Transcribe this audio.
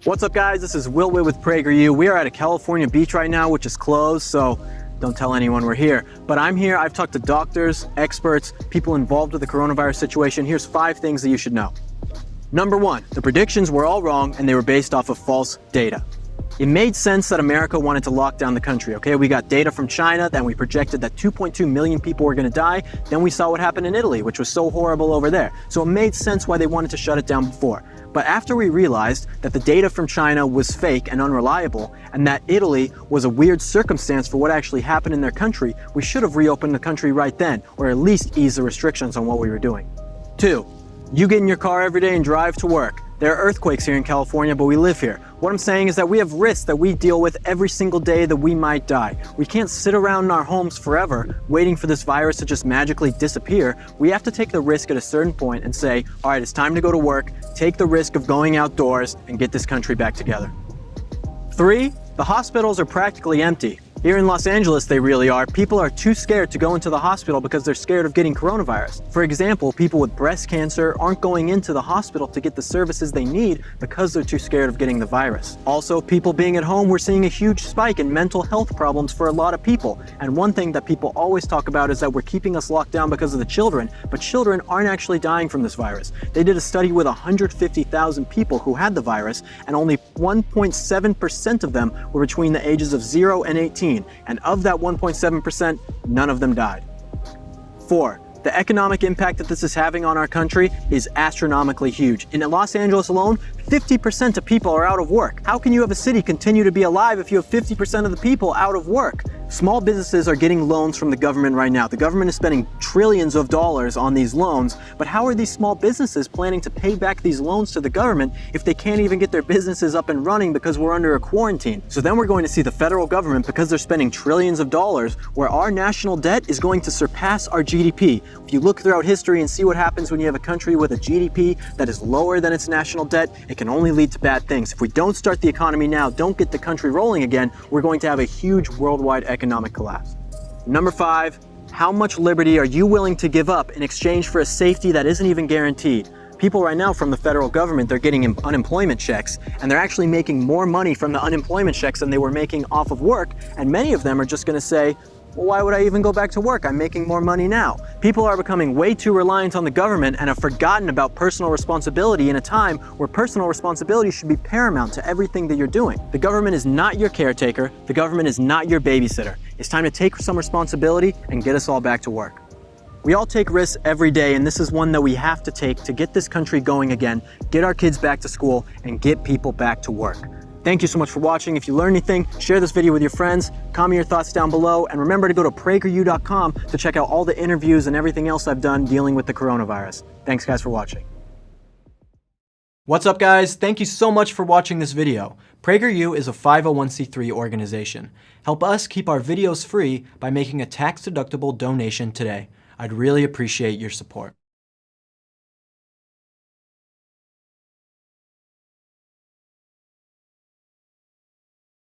What's up guys, this is Witt with PragerU. We are at a California beach right now, which is closed, so don't tell anyone we're here. But I'm here, I've talked to doctors, experts, people involved with the coronavirus situation. Here's 5 things that you should know. Number 1, the predictions were all wrong and they were based off of false data. It made sense that America wanted to lock down the country, okay? We got data from China, then we projected that 2.2 million people were gonna die. Then we saw what happened in Italy, which was so horrible over there. So it made sense why they wanted to shut it down before. But after we realized that the data from China was fake and unreliable, and that Italy was a weird circumstance for what actually happened in their country, we should have reopened the country right then, or at least eased the restrictions on what we were doing. 2, you get in your car every day and drive to work. There are earthquakes here in California, but we live here. What I'm saying is that we have risks that we deal with every single day that we might die. We can't sit around in our homes forever waiting for this virus to just magically disappear. We have to take the risk at a certain point and say, all right, it's time to go to work, take the risk of going outdoors and get this country back together. 3, the hospitals are practically empty. Here in Los Angeles, they really are. People are too scared to go into the hospital because they're scared of getting coronavirus. For example, people with breast cancer aren't going into the hospital to get the services they need because they're too scared of getting the virus. Also, people being at home, we're seeing a huge spike in mental health problems for a lot of people. And one thing that people always talk about is that we're keeping us locked down because of the children, but children aren't actually dying from this virus. They did a study with 150,000 people who had the virus, and only 1.7% of them were between the ages of 0 and 18. And of that 1.7%, none of them died. 4, the economic impact that this is having on our country is astronomically huge. In Los Angeles alone, 50% of people are out of work. How can you have a city continue to be alive if you have 50% of the people out of work? Small businesses are getting loans from the government right now. The government is spending trillions of dollars on these loans, but how are these small businesses planning to pay back these loans to the government if they can't even get their businesses up and running because we're under a quarantine? So then we're going to see the federal government, because they're spending trillions of dollars, where our national debt is going to surpass our GDP. If you look throughout history and see what happens when you have a country with a GDP that is lower than its national debt, it can only lead to bad things. If we don't start the economy now, don't get the country rolling again, we're going to have a huge worldwide economic collapse. Number 5, how much liberty are you willing to give up in exchange for a safety that isn't even guaranteed? People right now from the federal government, they're getting unemployment checks, and they're actually making more money from the unemployment checks than they were making off of work, and many of them are just going to say, well, why would I even go back to work? I'm making more money now. People are becoming way too reliant on the government and have forgotten about personal responsibility in a time where personal responsibility should be paramount to everything that you're doing. The government is not your caretaker. The government is not your babysitter. It's time to take some responsibility and get us all back to work. We all take risks every day, and this is one that we have to take to get this country going again, get our kids back to school, and get people back to work. Thank you so much for watching. If you learned anything, share this video with your friends, comment your thoughts down below, and remember to go to PragerU.com to check out all the interviews and everything else I've done dealing with the coronavirus. Thanks guys for watching. What's up guys? Thank you so much for watching this video. PragerU is a 501c3 organization. Help us keep our videos free by making a tax-deductible donation today. I'd really appreciate your support.